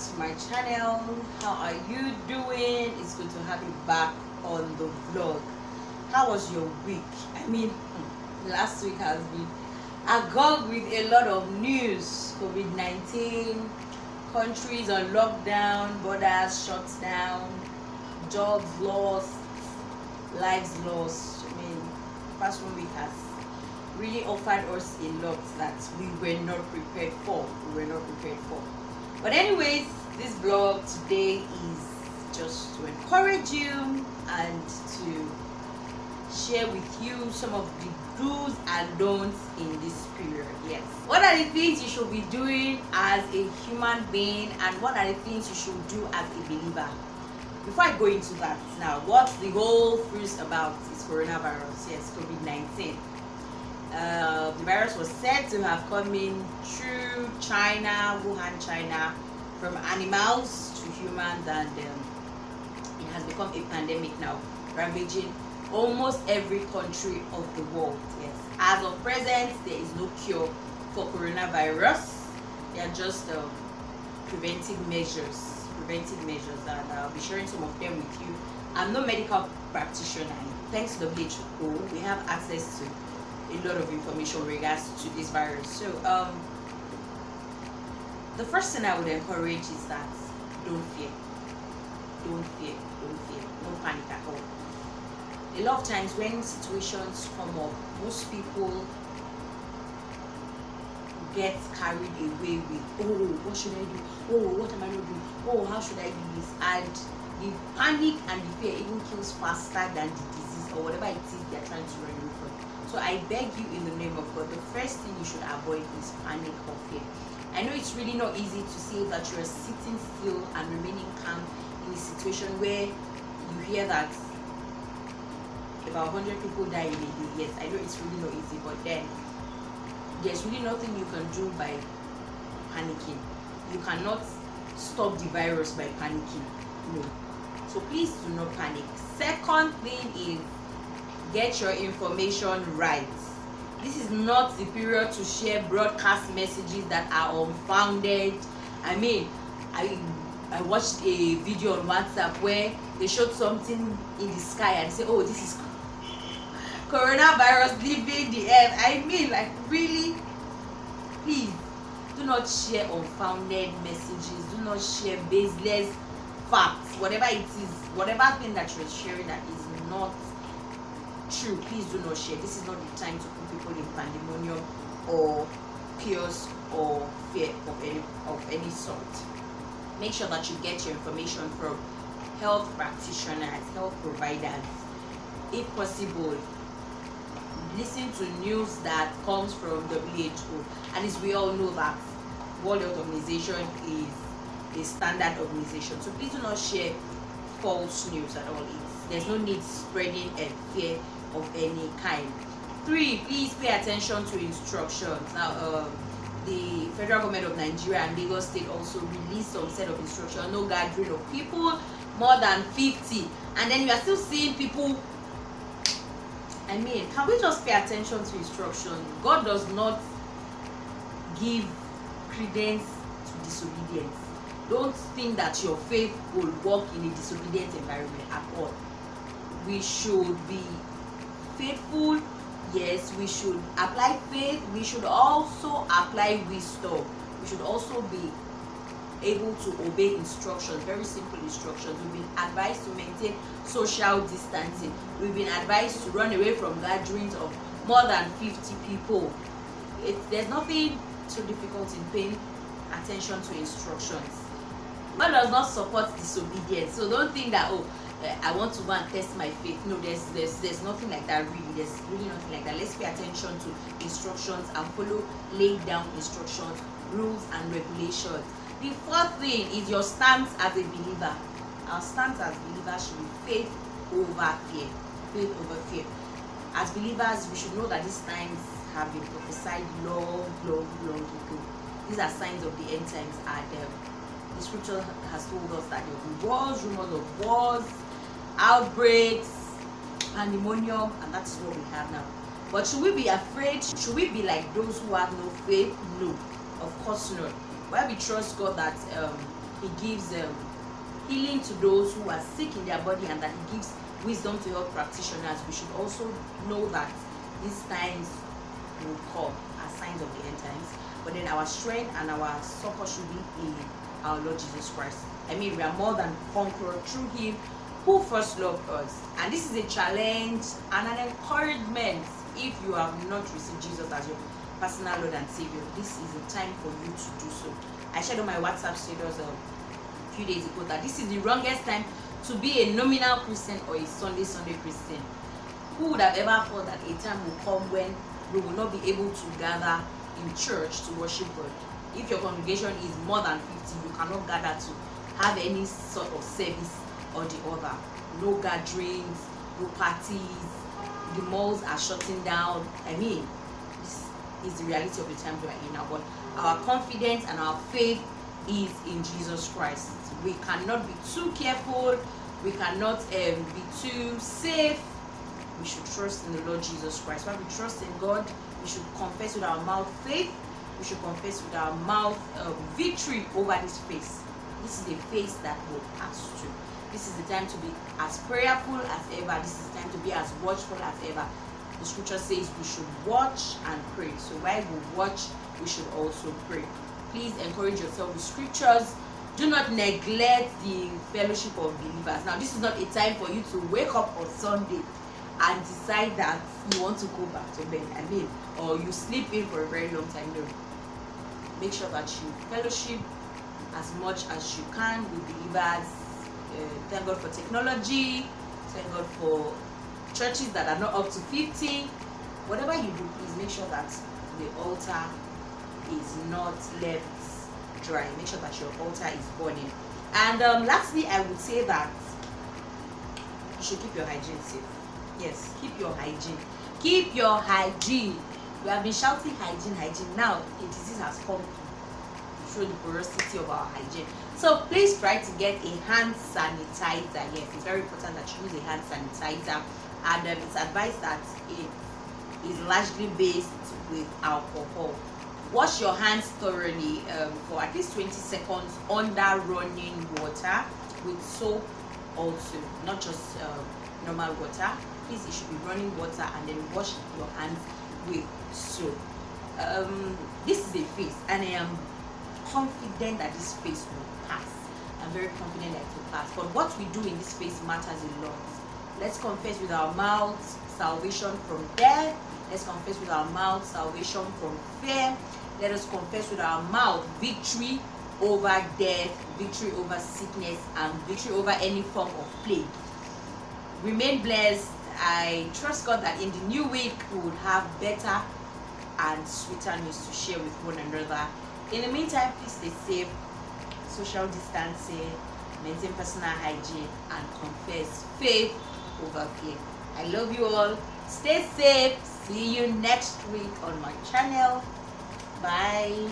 to my channel. How are you doing? It's good to have you back on the vlog. How was your week? I mean, last week has been agog with a lot of news. COVID-19, countries on lockdown, borders shut down, jobs lost, lives lost. I mean, the past 1 week has really offered us a lot that we were not prepared for. But anyways, this vlog today is just to encourage you and to share with you some of the do's and don'ts in this period. Yes, what are the things you should be doing as a human being, and what are the things you should do as a believer? Before I go into that, now what the whole first about is coronavirus. Yes, COVID-19. The virus was said to have come in through China, Wuhan, China, from animals to humans, and it has become a pandemic now, ravaging almost every country of the world. Yes, as of present, there is no cure for coronavirus. They are just preventive measures, and I'll be sharing some of them with you. I'm no medical practitioner. Thanks to the WHO, we have access to a lot of information regards to this virus. So the first thing I would encourage is that don't fear, no panic at all. A lot of times when situations come up, most people get carried away with, oh, what should I do, oh, what am I not doing, oh, how should I do this, and the panic and the fear even kills faster than the disease or whatever it is they're trying to run away from. So I beg you in the name of God, the first thing you should avoid is panic or fear. I know it's really not easy to say that you're sitting still and remaining calm in a situation where you hear that about 100 people die in a day. Yes, I know it's really not easy, but then there's really nothing you can do by panicking. You cannot stop the virus by panicking. No. So please do not panic. Second thing is, get your information right. This is not the period to share broadcast messages that are unfounded. I mean, I watched a video on WhatsApp where they showed something in the sky and say, oh, this is coronavirus leaving the earth. I mean, like, really, please do not share unfounded messages. Do not share baseless facts. Whatever it is, whatever thing that you're sharing that is not true, please do not share. This is not the time to put people in pandemonium or chaos or fear of any sort. Make sure that you get your information from health practitioners, health providers. If possible, listen to news that comes from WHO. And as we all know that World Health Organization is a standard organization, so please do not share false news at all. There's no need spreading a fear of any kind. 3, please pay attention to instructions. Now the federal government of Nigeria and Lagos State also released some set of instructions: no gathering of people more than 50. And then you are still seeing people. I mean, can we just pay attention to instruction? God does not give credence to disobedience. Don't think that your faith will work in a disobedient environment at all. We should be faithful. Yes, we should apply faith. We should also apply wisdom. We should also be able to obey instructions, very simple instructions. We've been advised to maintain social distancing. We've been advised to run away from gatherings of more than 50 people. There's nothing so difficult in paying attention to instructions. God does not support disobedience, so don't think that, oh, I want to go and test my faith. No, there's nothing like that. Really, there's really nothing like that. Let's pay attention to instructions and follow laid down instructions, rules and regulations. The fourth thing is your stance as a believer. Our stance as believers should be faith over fear. Faith over fear. As believers, we should know that these times have been prophesied long ago. These are signs of the end times, and the scripture has told us that there will be wars, rumors of wars, outbreaks, pandemonium, and that is what we have now. But should we be afraid? Should we be like those who have no faith? No, of course not. Why we trust God that He gives healing to those who are sick in their body, and that He gives wisdom to health practitioners. We should also know that these times will come as signs of the end times. But then our strength and our succor should be in our Lord Jesus Christ. I mean, we are more than conquerors through Him who first loved us. And this is a challenge and an encouragement. If you have not received Jesus as your personal Lord and Savior, this is the time for you to do so. I shared on my WhatsApp status a few days ago that this is the wrongest time to be a nominal Christian or a Sunday Christian. Who would have ever thought that a time will come when we will not be able to gather in church to worship God? If your congregation is more than 50, you cannot gather to have any sort of service or the other. No gatherings, no parties, the malls are shutting down. I mean, this is the reality of the times we are in now. But our confidence and our faith is in Jesus Christ. We cannot be too careful. We cannot be too safe. We should trust in the Lord Jesus Christ. When we trust in God, we should confess with our mouth faith. We should confess with our mouth victory over this face. This is a face that will pass through. This is the time to be as prayerful as ever. This is the time to be as watchful as ever. The scripture says we should watch and pray. So while we watch, we should also pray. Please encourage yourself with scriptures. Do not neglect the fellowship of believers. Now, this is not a time for you to wake up on Sunday and decide that you want to go back to bed. I mean, or you sleep in for a very long time. No. Make sure that you fellowship as much as you can with believers. Thank God for technology. Thank God for churches that are not up to 50. Whatever you do, please make sure that the altar is not left dry. Make sure that your altar is burning. And lastly, I would say that you should keep your hygiene safe. Yes, keep your hygiene. Keep your hygiene. We have been shouting hygiene, hygiene. Now a disease has come to show the porosity of our hygiene. So please try to get a hand sanitizer. Yes, it's very important that you use a hand sanitizer, and it's advised that it is largely based with alcohol. Wash your hands thoroughly for at least 20 seconds under running water with soap also, not just normal water. Please, it should be running water, and then wash your hands with soap. This is a phase, and I am confident that this phase will pass. I'm very confident that it will pass. But what we do in this phase matters a lot. Let's confess with our mouths salvation from death. Let's confess with our mouth salvation from fear. Let us confess with our mouth victory over death, victory over sickness, and victory over any form of plague. Remain blessed. I trust God that in the new week we will have better and sweeter news to share with one another. In the meantime, please stay safe, social distancing, maintain personal hygiene, and confess faith over fear. I love you all. Stay safe. See you next week on my channel. Bye.